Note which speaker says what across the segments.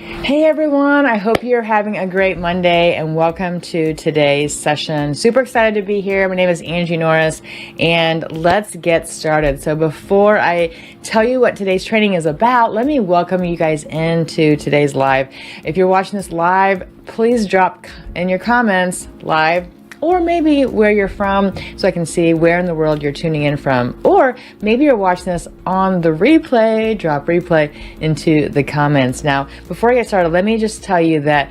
Speaker 1: Hey everyone, I hope you're having a great Monday and welcome to today's session. Super excited to be here. My name is Angie Norris and let's get started. So before I tell you what today's training is about, let me welcome you guys into today's live. If you're watching this live, please drop in your comments live, or maybe where you're from so I can see where in the world you're tuning in from. Or maybe you're watching this on the replay, drop replay into the comments. Now, before I get started, let me just tell you that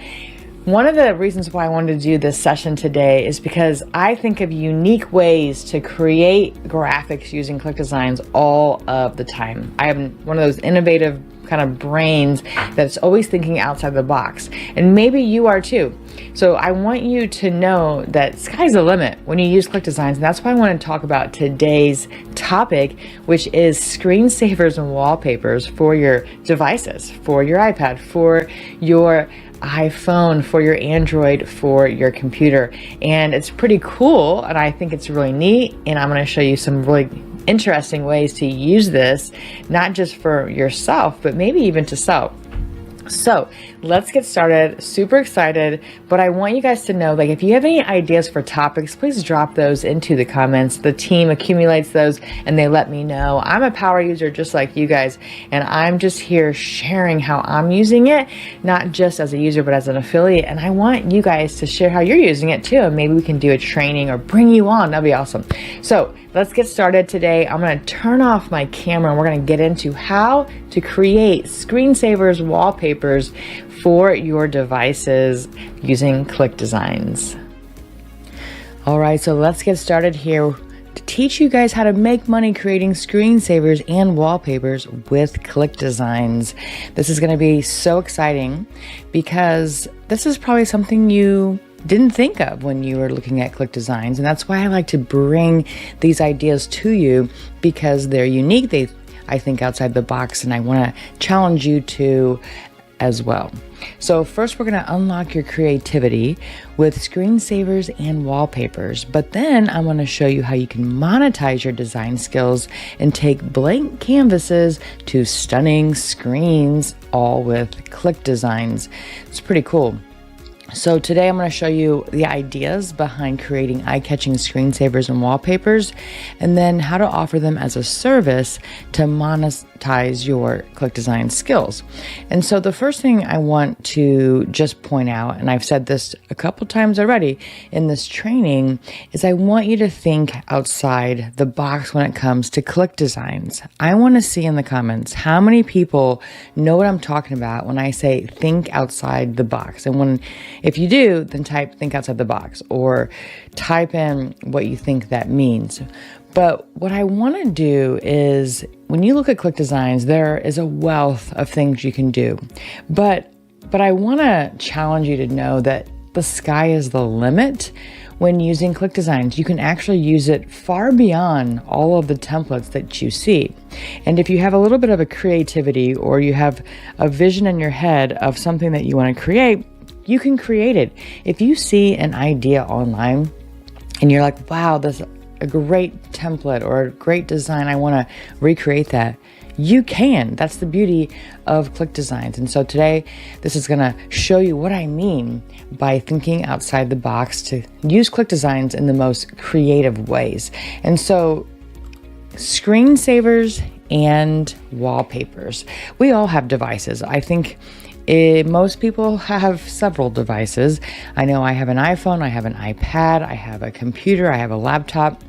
Speaker 1: one of the reasons why I wanted to do this session today is because I think of unique ways to create graphics using ClickDesigns all of the time. I am one of those innovative kind of brains that's always thinking outside the box, and maybe you are too. So I want you to know that sky's the limit when you use ClickDesigns, and that's why I want to talk about today's topic, which is screensavers and wallpapers for your devices, for your iPad, for your iPhone, for your Android, for your computer. And it's pretty cool, and I think it's really neat, and I'm going to show you some really interesting ways to use this, not just for yourself, but maybe even to sell. So let's get started. Super excited, but I want you guys to know, like, if you have any ideas for topics, please drop those into the comments. The team accumulates those and they let me know. I'm a power user just like you guys, and I'm just here sharing how I'm using it, not just as a user, but as an affiliate. And I want you guys to share how you're using it too. And maybe we can do a training or bring you on. That'd be awesome. So let's get started today. I'm going to turn off my camera and we're going to get into how to create screensavers wallpapers for your devices using ClickDesigns. All right, so let's get started here to teach you guys how to make money creating screensavers and wallpapers with ClickDesigns. This is going to be so exciting because this is probably something you didn't think of when you were looking at ClickDesigns, and that's why I like to bring these ideas to you, because they're unique. I think outside the box, and I want to challenge you to as well. So first, we're going to unlock your creativity with screensavers and wallpapers, but then I want to show you how you can monetize your design skills and take blank canvases to stunning screens, all with ClickDesigns. It's pretty cool. So today I'm going to show you the ideas behind creating eye-catching screensavers and wallpapers, and then how to offer them as a service to monetize your ClickDesign skills. And so the first thing I want to just point out, and I've said this a couple times already in this training, is I want you to think outside the box when it comes to ClickDesigns. I want to see in the comments how many people know what I'm talking about when I say think outside the box. And if you do, then type think outside the box, or type in what you think that means. But what I want to do is, when you look at ClickDesigns, there is a wealth of things you can do. But I want to challenge you to know that the sky is the limit when using ClickDesigns. You can actually use it far beyond all of the templates that you see. And if you have a little bit of a creativity, or you have a vision in your head of something that you want to create, you can create it. If you see an idea online and you're like, wow, that's a great template or a great design, I want to recreate that, you can. That's the beauty of ClickDesigns. And so today, this is going to show you what I mean by thinking outside the box to use ClickDesigns in the most creative ways. And so, screensavers and wallpapers. We all have devices. I think most people have several devices. I know I have an iPhone, I have an iPad, I have a computer, I have a laptop,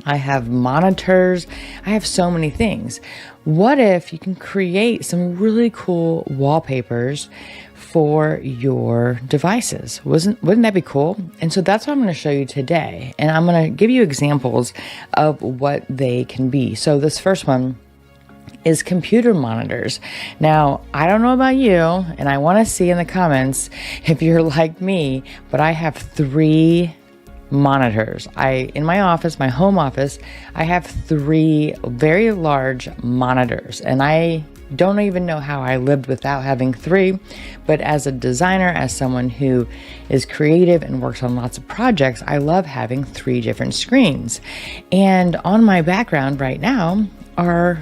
Speaker 1: I have monitors, I have so many things. What if you can create some really cool wallpapers for your devices? Wouldn't that be cool? And so that's what I'm going to show you today. And I'm going to give you examples of what they can be. So this first one is computer monitors. Now, I don't know about you, and I want to see in the comments if you're like me, but I have 3 monitors. In my office, my home office, I have 3 very large monitors, and I don't even know how I lived without having 3, but as a designer, as someone who is creative and works on lots of projects, I love having 3 different screens. And on my background right now are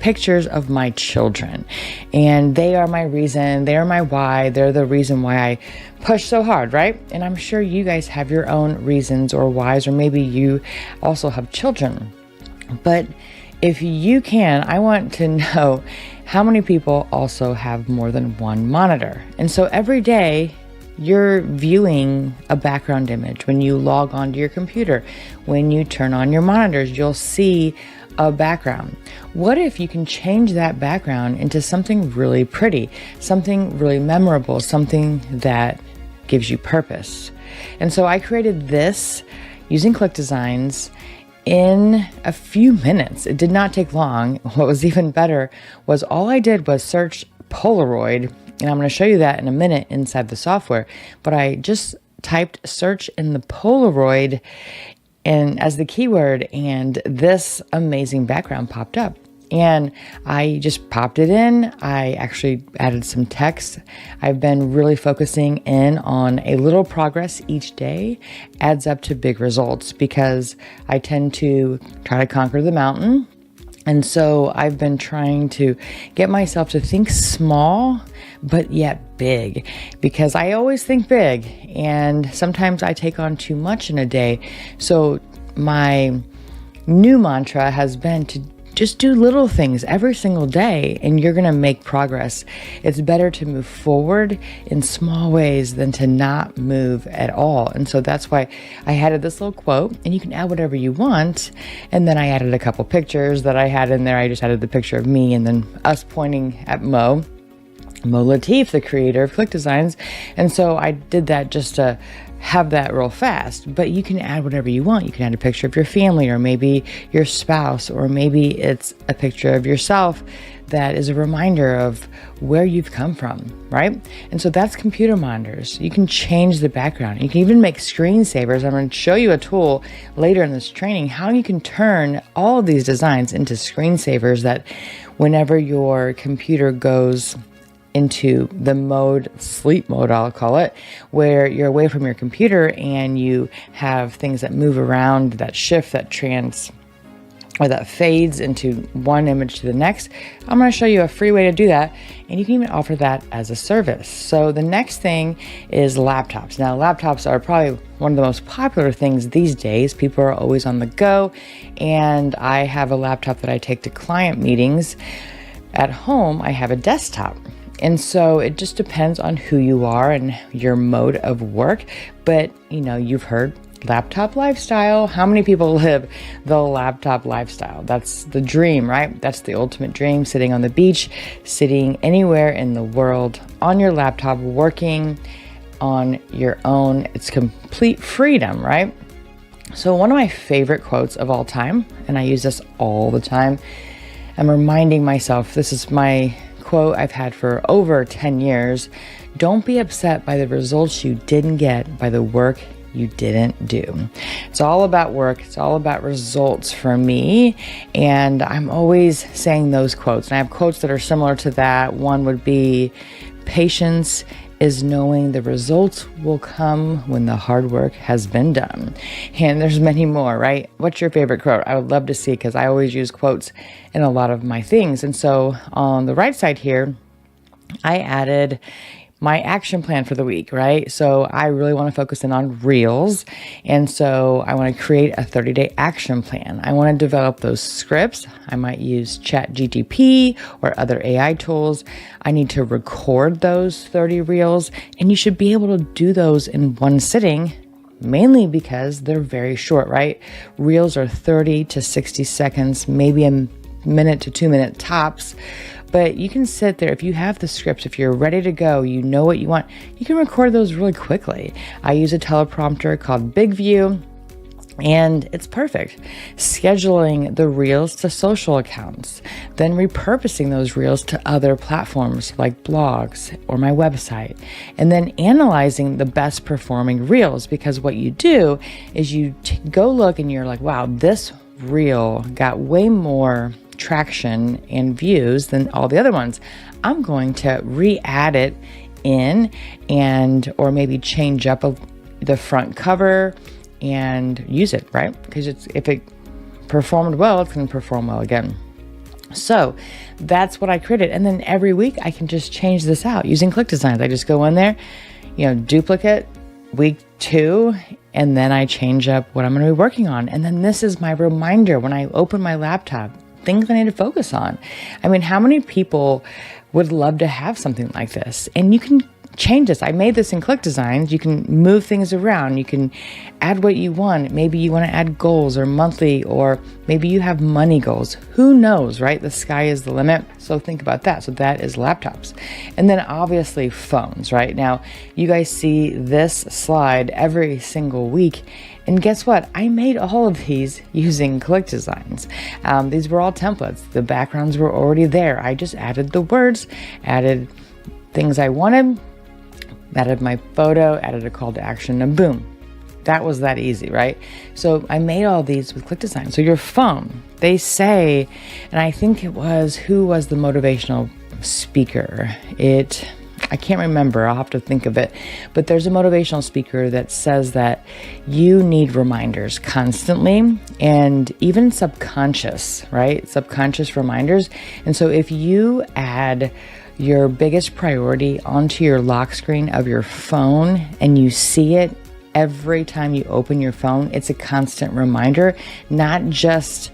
Speaker 1: pictures of my children, and they are my reason, they are my why, they're the reason why I push so hard, right? And I'm sure you guys have your own reasons or whys, or maybe you also have children. But if you can, I want to know how many people also have more than one monitor. And so every day you're viewing a background image. When you log onto your computer, when you turn on your monitors, you'll see a background. What if you can change that background into something really pretty, something really memorable, something that gives you purpose? And so I created this using ClickDesigns in a few minutes. It did not take long. What was even better was all I did was search Polaroid, and I'm going to show you that in a minute inside the software, but I just typed search in the Polaroid and as the keyword, and this amazing background popped up. And I just popped it in. I actually added some text. I've been really focusing in on a little progress each day adds up to big results, because I tend to try to conquer the mountain. And so I've been trying to get myself to think small, but yet big, because I always think big and sometimes I take on too much in a day. So my new mantra has been to just do little things every single day, and you're going to make progress. It's better to move forward in small ways than to not move at all. And so that's why I added this little quote, and you can add whatever you want. And then I added a couple pictures that I had in there. I just added the picture of me and then us pointing at Mo Latif, the creator of ClickDesigns. And so I did that just to have that real fast, but you can add whatever you want. You can add a picture of your family, or maybe your spouse, or maybe it's a picture of yourself that is a reminder of where you've come from, right? And so that's computer monitors. You can change the background. You can even make screensavers. I'm going to show you a tool later in this training, how you can turn all of these designs into screensavers that whenever your computer goes into the sleep mode, I'll call it, where you're away from your computer and you have things that move around, that shift, that fades into one image to the next. I'm going to show you a free way to do that, and you can even offer that as a service. So the next thing is laptops. Now, laptops are probably one of the most popular things these days. People are always on the go, and I have a laptop that I take to client meetings. At home, I have a desktop. And so it just depends on who you are and your mode of work. But, you've heard laptop lifestyle. How many people live the laptop lifestyle? That's the dream, right? That's the ultimate dream, sitting on the beach, sitting anywhere in the world on your laptop, working on your own. It's complete freedom, right? So one of my favorite quotes of all time, and I use this all the time, I'm reminding myself, this is my quote I've had for over 10 years. Don't be upset by the results you didn't get by the work you didn't do. It's all about work. It's all about results for me. And I'm always saying those quotes. And I have quotes that are similar to that. One would be, patience is knowing the results will come when the hard work has been done. And there's many more, right? What's your favorite quote? I would love to see, because I always use quotes in a lot of my things. And so on the right side here, I added my action plan for the week, right? So I really want to focus in on Reels. And so I want to create a 30-day action plan. I want to develop those scripts. I might use ChatGPT or other AI tools. I need to record those 30 Reels, and you should be able to do those in one sitting, mainly because they're very short, right? Reels are 30 to 60 seconds, maybe a minute to 2 minute tops. But you can sit there, if you have the scripts, if you're ready to go, you know what you want, you can record those really quickly. I use a teleprompter called Big View, and it's perfect. Scheduling the Reels to social accounts, then repurposing those Reels to other platforms like blogs or my website, and then analyzing the best performing Reels, because what you do is you go look and you're like, wow, this Reel got way more traction and views than all the other ones. I'm going to re-add it in, or maybe change up the front cover and use it, right? Because if it performed well, it's going to perform well again. So that's what I created. And then every week I can just change this out using ClickDesigns. I just go in there, duplicate week 2, and then I change up what I'm going to be working on. And then this is my reminder when I open my laptop, things I need to focus on. I mean, how many people would love to have something like this? And you can change this. I made this in ClickDesigns. You can move things around. You can add what you want. Maybe you want to add goals or monthly, or maybe you have money goals. Who knows, right? The sky is the limit. So think about that. So that is laptops. And then obviously phones, right? Now, you guys see this slide every single week. And guess what? I made all of these using ClickDesigns. These were all templates. The backgrounds were already there. I just added the words, added things I wanted, added my photo, added a call to action, and boom. That was that easy, right? So I made all these with ClickDesign. So your phone, they say, and I think it was, who was the motivational speaker? I can't remember. I'll have to think of it. But there's a motivational speaker that says that you need reminders constantly, and even subconscious, right? Subconscious reminders. And so if you add your biggest priority onto your lock screen of your phone and you see it every time you open your phone, it's a constant reminder, not just,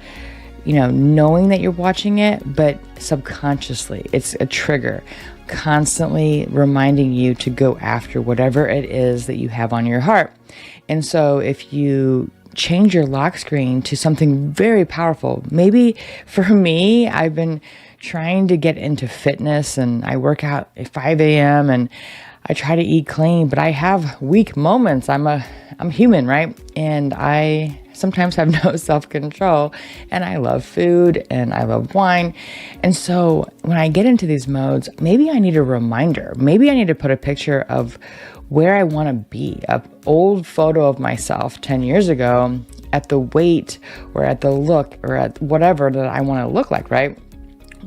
Speaker 1: knowing that you're watching it, but subconsciously. It's a trigger, constantly reminding you to go after whatever it is that you have on your heart. And so if you change your lock screen to something very powerful, maybe for me, I've been trying to get into fitness and I work out at 5 a.m. and I try to eat clean, but I have weak moments. I'm human, right? And I sometimes have no self-control, and I love food and I love wine. And so when I get into these modes, maybe I need a reminder. Maybe I need to put a picture of where I want to be, an old photo of myself 10 years ago at the weight or at the look or at whatever that I want to look like, right?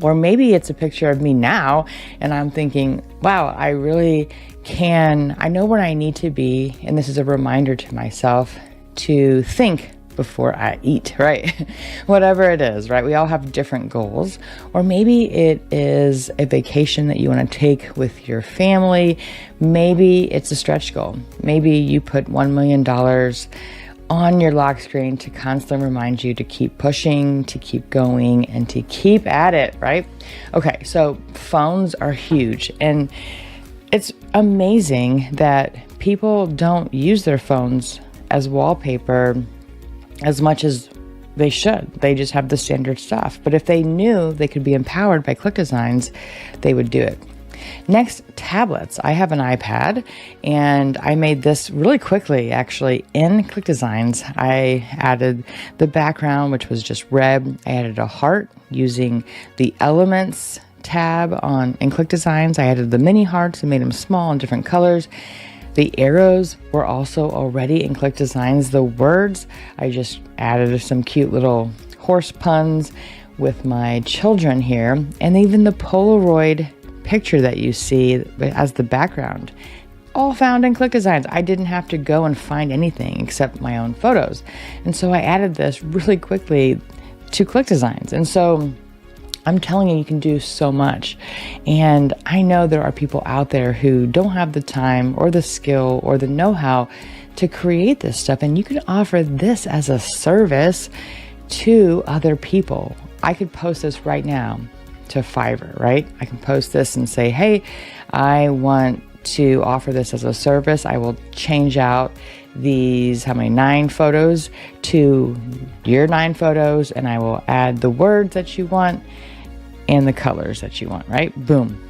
Speaker 1: Or maybe it's a picture of me now and I'm thinking, wow, I know where I need to be. And this is a reminder to myself to think before I eat, right? Whatever it is, right? We all have different goals. Or maybe it is a vacation that you want to take with your family. Maybe it's a stretch goal. Maybe you put $1 million on your lock screen to constantly remind you to keep pushing, to keep going, and to keep at it, right? Okay, so phones are huge, and it's amazing that people don't use their phones as wallpaper as much as they should. They just have the standard stuff. But if they knew they could be empowered by ClickDesigns, they would do it. Next, tablets. I have an iPad and I made this really quickly actually in ClickDesigns. I added the background, which was just red. I added a heart using the elements tab in ClickDesigns. I added the mini hearts and made them small in different colors. The arrows were also already in ClickDesigns. The words, I just added some cute little horse puns with my children here, and even the Polaroid picture that you see as the background, all found in ClickDesigns. I didn't have to go and find anything except my own photos. And so I added this really quickly to ClickDesigns. And so I'm telling you can do so much. And I know there are people out there who don't have the time or the skill or the know-how to create this stuff. And you can offer this as a service to other people. I could post this right now to Fiverr, right? I can post this and say, hey, I want to offer this as a service. I will change out these, 9 photos to your 9 photos, and I will add the words that you want and the colors that you want, right? Boom.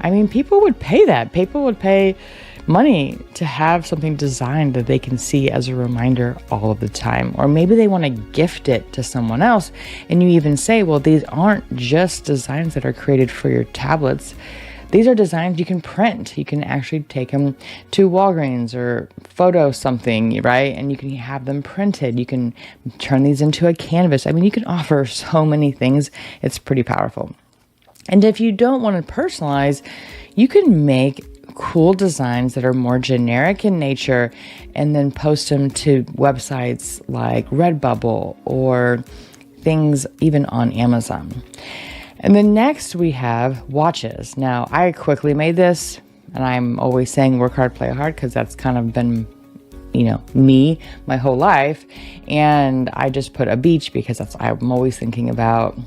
Speaker 1: I mean, people would pay that. People would pay money to have something designed that they can see as a reminder all of the time. Or maybe they want to gift it to someone else. And you even say, well, these aren't just designs that are created for your tablets. These are designs you can print. You can actually take them to Walgreens or photo something, right? And you can have them printed. You can turn these into a canvas. I mean, you can offer so many things. It's pretty powerful. And if you don't want to personalize, you can make cool designs that are more generic in nature and then post them to websites like Redbubble or things even on Amazon. And then next we have watches. Now, I quickly made this, and I'm always saying work hard, play hard, because that's kind of been, me my whole life. And I just put a beach because I'm always thinking about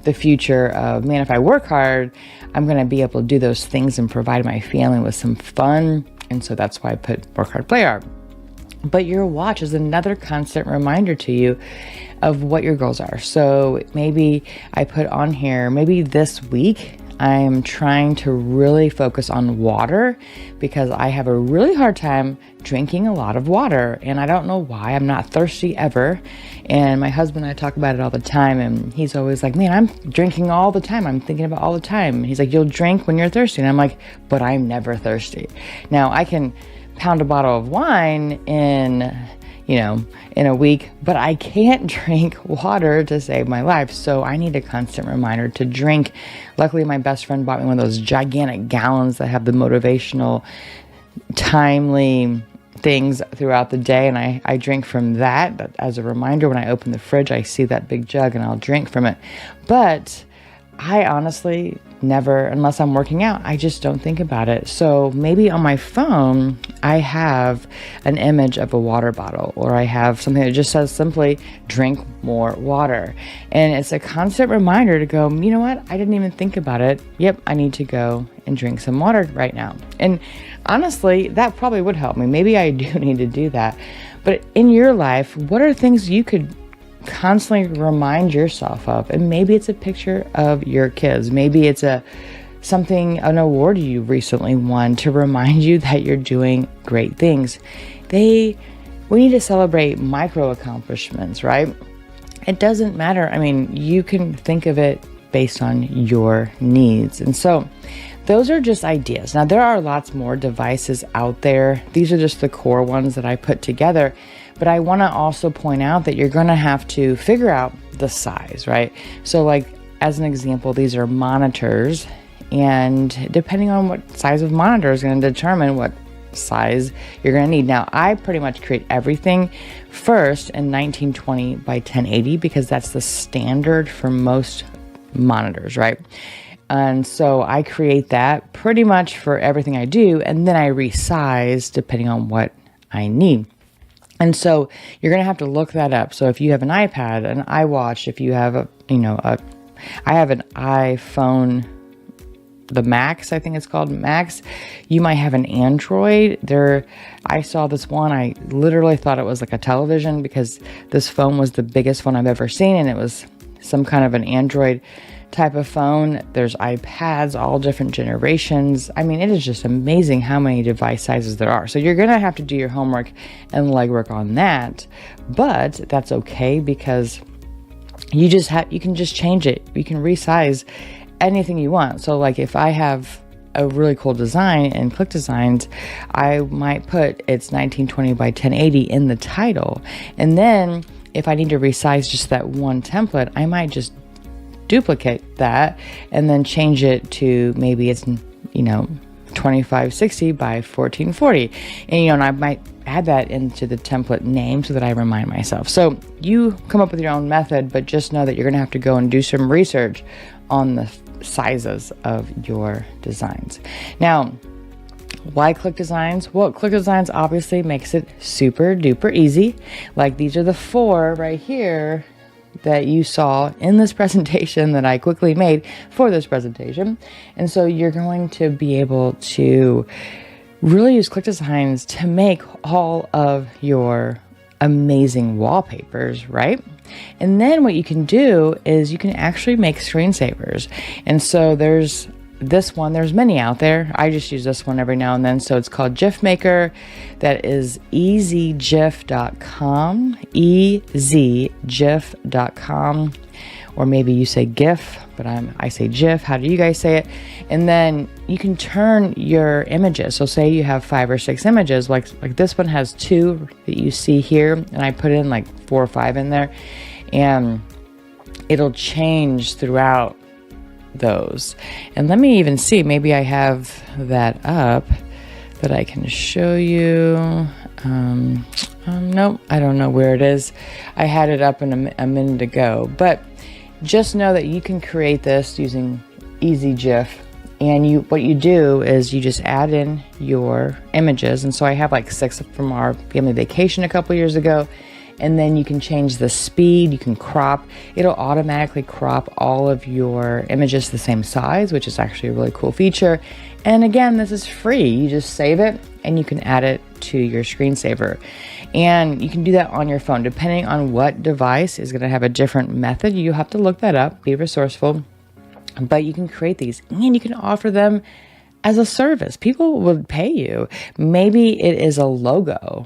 Speaker 1: the future of, man, if I work hard, I'm going to be able to do those things and provide my family with some fun. And so that's why I put work hard, play hard. But your watch is another constant reminder to you of what your goals are. So maybe I put on here, maybe this week, I'm trying to really focus on water because I have a really hard time drinking a lot of water. And I don't know why. I'm not thirsty ever. And my husband and I talk about it all the time. And he's always like, man, I'm drinking all the time. I'm thinking about all the time. And he's like, you'll drink when you're thirsty. And I'm like, but I'm never thirsty. Now I can pound a bottle of wine in a week, but I can't drink water to save my life. So I need a constant reminder to drink. Luckily, my best friend bought me one of those gigantic gallons that have the motivational, timely things throughout the day. And I drink from that. But as a reminder, when I open the fridge, I see that big jug and I'll drink from it. But I honestly never, unless I'm working out, I just don't think about it. So maybe on my phone, I have an image of a water bottle, or I have something that just says simply, drink more water. And it's a constant reminder to go, you know what? I didn't even think about it. Yep, I need to go and drink some water right now. And honestly, that probably would help me. Maybe I do need to do that. But in your life, what are things you could constantly remind yourself of? And maybe it's a picture of your kids. Maybe it's an award you recently won to remind you that you're doing great things. We need to celebrate micro accomplishments, right? It doesn't matter. I mean, you can think of it based on your needs. And so those are just ideas. Now, there are lots more devices out there. These are just the core ones that I put together. But I want to also point out that you're going to have to figure out the size, right? So like, as an example, these are monitors. And depending on what size of monitor is going to determine what size you're going to need. Now, I pretty much create everything first in 1920 by 1080 because that's the standard for most monitors, right? And so I create that pretty much for everything I do. And then I resize depending on what I need. And so you're going to have to look that up. So if you have an iPad, an iWatch, if you have I have an iPhone, the Max, I think it's called Max. You might have an Android. I saw this one. I literally thought it was like a television because this phone was the biggest phone I've ever seen. And it was some kind of an Android type of phone. There's iPads, all different generations. I mean, it is just amazing how many device sizes there are. So you're going to have to do your homework and legwork on that, but that's okay because you can just change it. You can resize anything you want. So like if I have a really cool design in ClickDesigns, I might put it's 1920 by 1080 in the title. And then if I need to resize just that one template, I might just duplicate that and then change it to maybe it's 2560 by 1440, and I might add that into the template name so that I remind myself. So you come up with your own method, but just know that you're going to have to go and do some research on the sizes of your designs. Now, why ClickDesigns? Well, ClickDesigns obviously makes it super duper easy. Like these are the 4 right here that you saw in this presentation that I quickly made for this presentation. And so you're going to be able to really use ClickDesigns to make all of your amazing wallpapers, right? And then what you can do is you can actually make screensavers. And so there's many out there. I just use this one every now and then. So it's called GIF Maker. That is easygif.com, easygif.com, or maybe you say GIF, but I say GIF. How do you guys say it? And then you can turn your images. So say you have 5 or 6 images, like this one has 2 that you see here, and I put in like 4 or 5 in there, and it'll change throughout those. And let me even see, maybe I have that up that I can show you. Nope, I don't know where it is. I had it up in a minute ago, but just know that you can create this using EasyGIF. And what you do is you just add in your images. And so I have like 6 from our family vacation a couple years ago. And then you can change the speed, you can crop. It'll automatically crop all of your images to the same size, which is actually a really cool feature. And again, this is free. You just save it and you can add it to your screensaver. And you can do that on your phone. Depending on what device is going to have a different method, you have to look that up, be resourceful. But you can create these and you can offer them as a service. People would pay you. Maybe it is a logo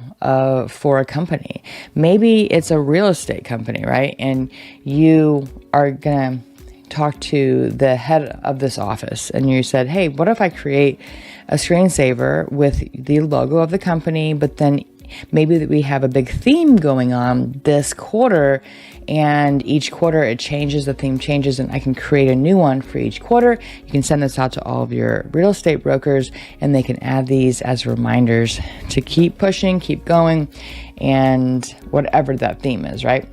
Speaker 1: for a company. Maybe it's a real estate company, right? And you are going to talk to the head of this office and you said, hey, what if I create a screensaver with the logo of the company, but then maybe that we have a big theme going on this quarter, and each quarter it changes, the theme changes, and I can create a new one for each quarter. You can send this out to all of your real estate brokers and they can add these as reminders to keep pushing, keep going, and whatever that theme is, right?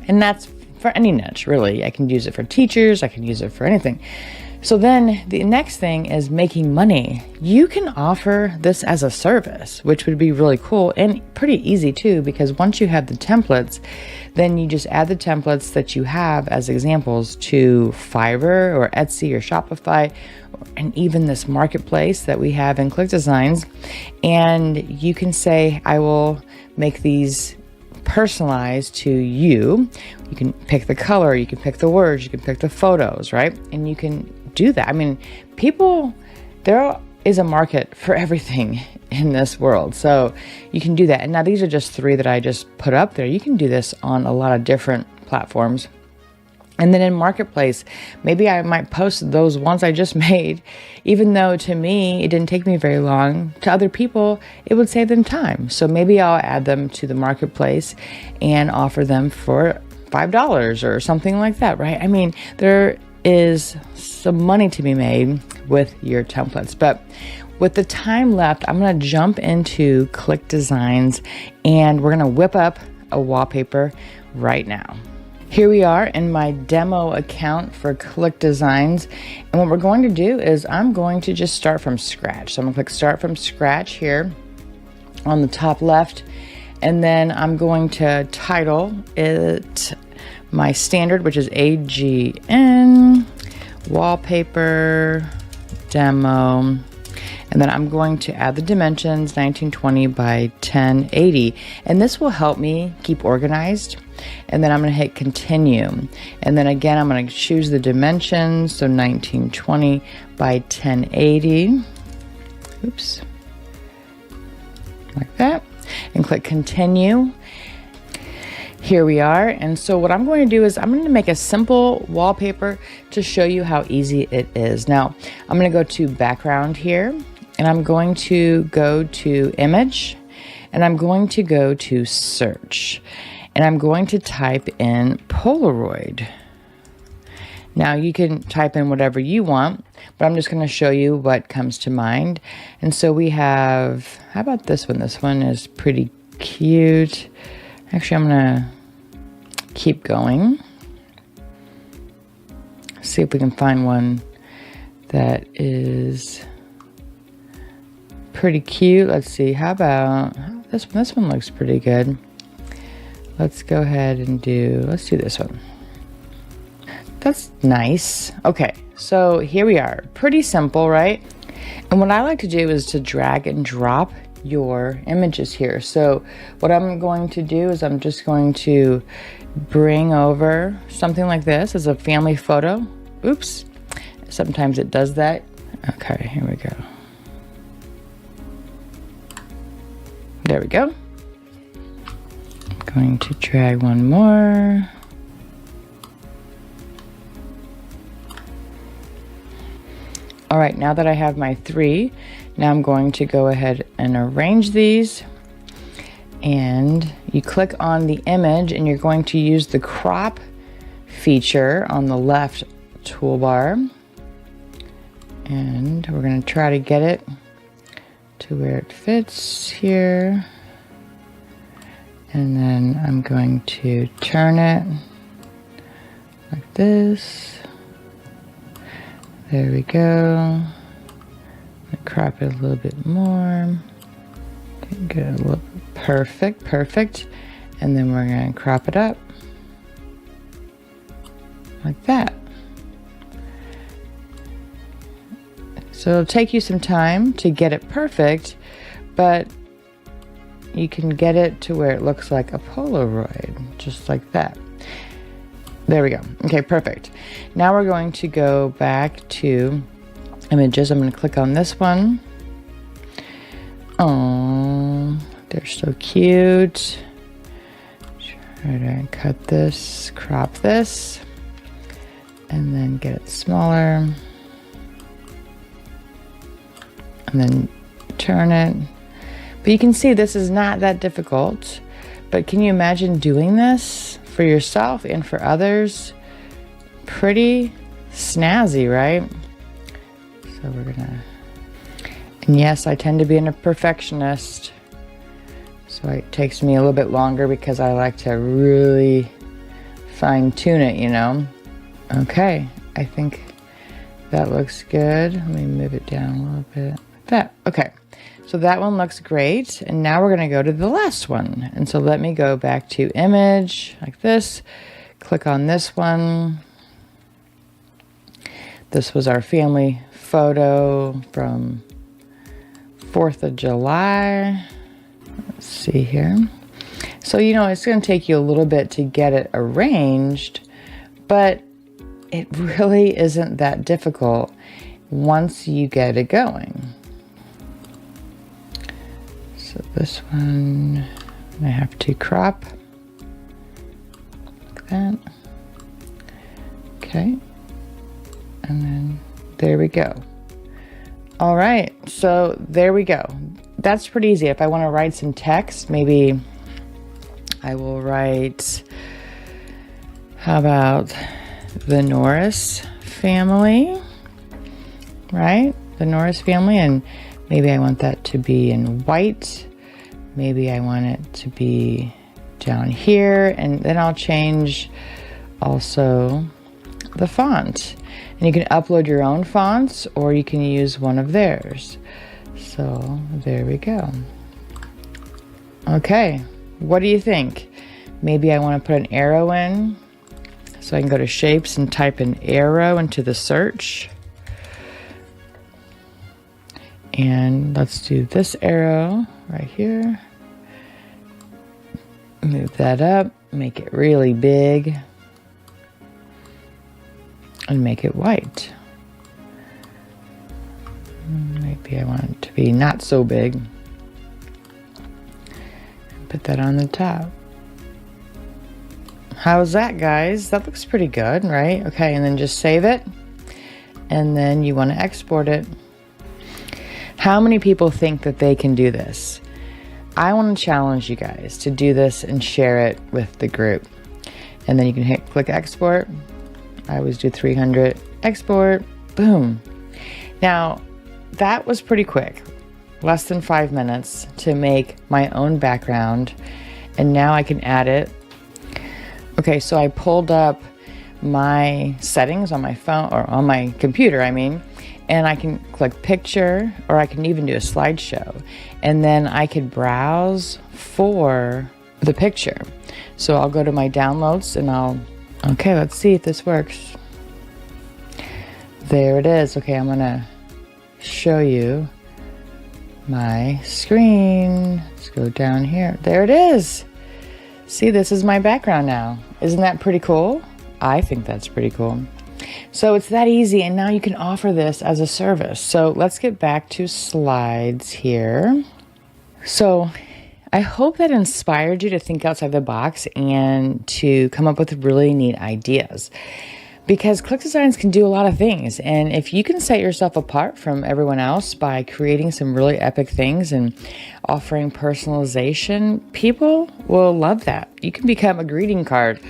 Speaker 1: And that's for any niche, really. I can use it for teachers, I can use it for anything. So then the next thing is making money. You can offer this as a service, which would be really cool and pretty easy too, because once you have the templates, then you just add the templates that you have as examples to Fiverr or Etsy or Shopify, and even this marketplace that we have in ClickDesigns. And you can say, I will make these personalized to you. You can pick the color, you can pick the words, you can pick the photos, right? And you can do that. I mean, there is a market for everything in this world. So you can do that. And now these are just 3 that I just put up there. You can do this on a lot of different platforms. And then in Marketplace, maybe I might post those ones I just made, even though to me, it didn't take me very long. To other people, it would save them time. So maybe I'll add them to the Marketplace and offer them for $5 or something like that, right? I mean, there is some money to be made with your templates. But with the time left, I'm going to jump into ClickDesigns and we're going to whip up a wallpaper right now. Here we are in my demo account for ClickDesigns. And what we're going to do is I'm going to just start from scratch. So I'm going to click Start from Scratch here on the top left. And then I'm going to title it my standard, which is AGN Wallpaper Demo. And then I'm going to add the dimensions 1920 by 1080. And this will help me keep organized. And then I'm going to hit continue. And then again, I'm going to choose the dimensions. So 1920 by 1080. Oops. Like that. And click continue. Here we are. And so what I'm going to do is I'm going to make a simple wallpaper to show you how easy it is. Now, I'm going to go to background here and I'm going to go to image and I'm going to go to search and I'm going to type in Polaroid. Now you can type in whatever you want, but I'm just going to show you what comes to mind. And so we have, how about this one? This one is pretty cute. Actually, I'm going to keep going. See if we can find one that is pretty cute. Let's see. How about this one? This one looks pretty good. Let's go ahead and let's do this one. That's nice. Okay, so here we are. Pretty simple, right? And what I like to do is to drag and drop your images here. So what I'm going to do is I'm just going to bring over something like this as a family photo. Oops. Sometimes it does that. Okay, here we go. There we go. I'm going to drag one more. All right, now that I have my 3, now I'm going to go ahead and arrange these. And you click on the image and you're going to use the crop feature on the left toolbar. And we're going to try to get it to where it fits here. And then I'm going to turn it like this. There we go. Crop it a little bit more. Okay, good. Perfect, perfect. And then we're going to crop it up like that. So it'll take you some time to get it perfect, but you can get it to where it looks like a Polaroid, just like that. There we go. Okay, perfect. Now we're going to go back to images. I'm going to click on this one. Oh, they're so cute. Try to cut this, crop this, and then get it smaller. And then turn it. But you can see this is not that difficult. But can you imagine doing this for yourself and for others? Pretty snazzy, right? So we're gonna, and yes, I tend to be a perfectionist. So it takes me a little bit longer because I like to really fine tune it, you know? Okay, I think that looks good. Let me move it down a little bit. That, okay. So that one looks great. And now we're gonna go to the last one. And so let me go back to image like this. Click on this one. This was our family photo from 4th of July. Let's see here. So, you know, it's gonna take you a little bit to get it arranged, but it really isn't that difficult once you get it going. So this one, I have to crop like that. Okay. And then there we go. All right, so there we go. That's pretty easy. If I want to write some text, maybe I will write, how about the Norris family, right? The Norris family, and maybe I want that to be in white. Maybe I want it to be down here, and then I'll change also the font. And you can upload your own fonts, or you can use one of theirs. So there we go. Okay, what do you think? Maybe I want to put an arrow in. So I can go to shapes and type an arrow into the search. And let's do this arrow right here. Move that up, make it really big. And make it white. Maybe I want it to be not so big. Put that on the top. How's that, guys? That looks pretty good, right? Okay, and then just save it. And then you want to export it. How many people think that they can do this? I want to challenge you guys to do this and share it with the group. And then you can click export. I always do 300, export, boom. Now, that was pretty quick, less than 5 minutes to make my own background. And now I can add it. Okay, so I pulled up my settings on my phone, or on my computer, I mean, and I can click picture, or I can even do a slideshow. And then I could browse for the picture. So I'll go to my downloads and okay, let's see if this works. There it is. Okay, I'm gonna show you my screen. Let's go down here. There it is. See, this is my background now. Isn't that pretty cool? I think that's pretty cool. So it's that easy, and now you can offer this as a service. So let's get back to slides here. So I hope that inspired you to think outside the box and to come up with really neat ideas. Because ClickDesigns can do a lot of things. And if you can set yourself apart from everyone else by creating some really epic things and offering personalization, people will love that. You can become a greeting card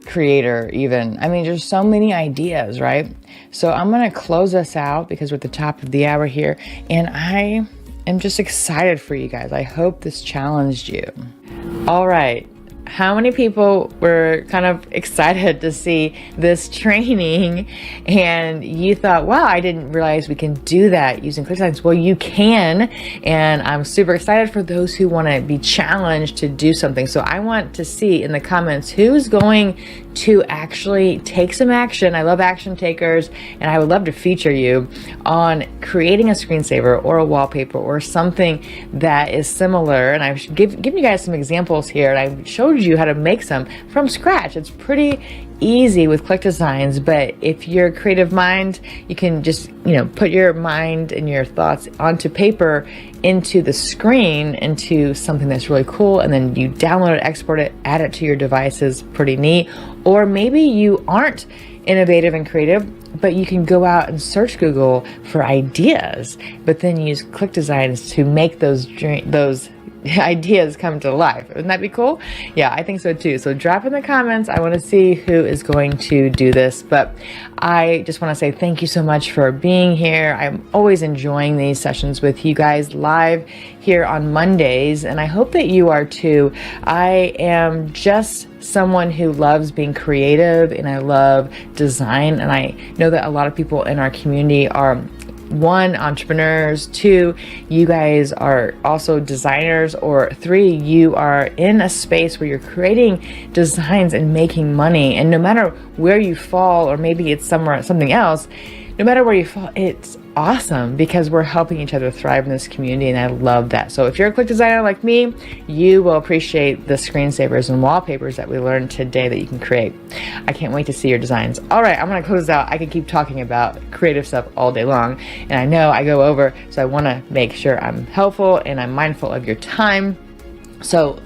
Speaker 1: creator even. I mean, there's so many ideas, right? So I'm going to close us out because we're at the top of the hour here. And I am just excited for you guys. I hope this challenged you. All right. how many people were kind of excited to see this training and you thought, wow, I didn't realize we can do that using ClickDesigns? Well, you can, and I'm super excited for those who want to be challenged to do something. So I want to see in the comments who's going to actually take some action. I love action takers, and I would love to feature you on creating a screensaver or a wallpaper or something that is similar. And I've given you guys some examples here, and I showed you how to make some from scratch. It's pretty easy with ClickDesigns, but if you're a creative mind, you can just, put your mind and your thoughts onto paper, into the screen, into something that's really cool, and then you download it, export it, add it to your devices. Pretty neat. Or maybe you aren't innovative and creative, but you can go out and search Google for ideas, but then use ClickDesigns to make those ideas come to life. Wouldn't that be cool? Yeah, I think so too. So drop in the comments. I want to see who is going to do this, but I just want to say thank you so much for being here. I'm always enjoying these sessions with you guys live here on Mondays, and I hope that you are too. I am just someone who loves being creative, and I love design, and I know that a lot of people in our community are, one, entrepreneurs, two, you guys are also designers, or three, you are in a space where you're creating designs and making money. And no matter where you fall, or maybe it's something else, no matter where you fall, it's awesome because we're helping each other thrive in this community, and I love that. So if you're a Click designer like me, you will appreciate the screensavers and wallpapers that we learned today that you can create. I can't wait to see your designs. All right, I'm gonna close this out. I could keep talking about creative stuff all day long, and I know I go over, so I wanna make sure I'm helpful and I'm mindful of your time. So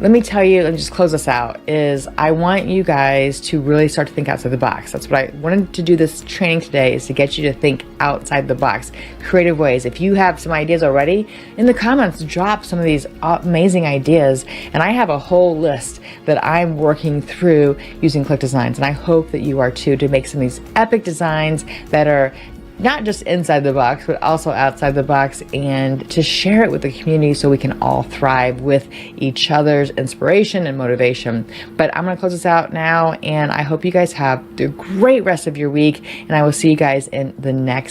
Speaker 1: let me tell you, and just close this out, is I want you guys to really start to think outside the box. That's what I wanted to do this training today, is to get you to think outside the box, creative ways. If you have some ideas already, in the comments, drop some of these amazing ideas. And I have a whole list that I'm working through using ClickDesigns, and I hope that you are too, to make some of these epic designs that are not just inside the box, but also outside the box, and to share it with the community so we can all thrive with each other's inspiration and motivation. But I'm going to close this out now, and I hope you guys have a great rest of your week, and I will see you guys in the next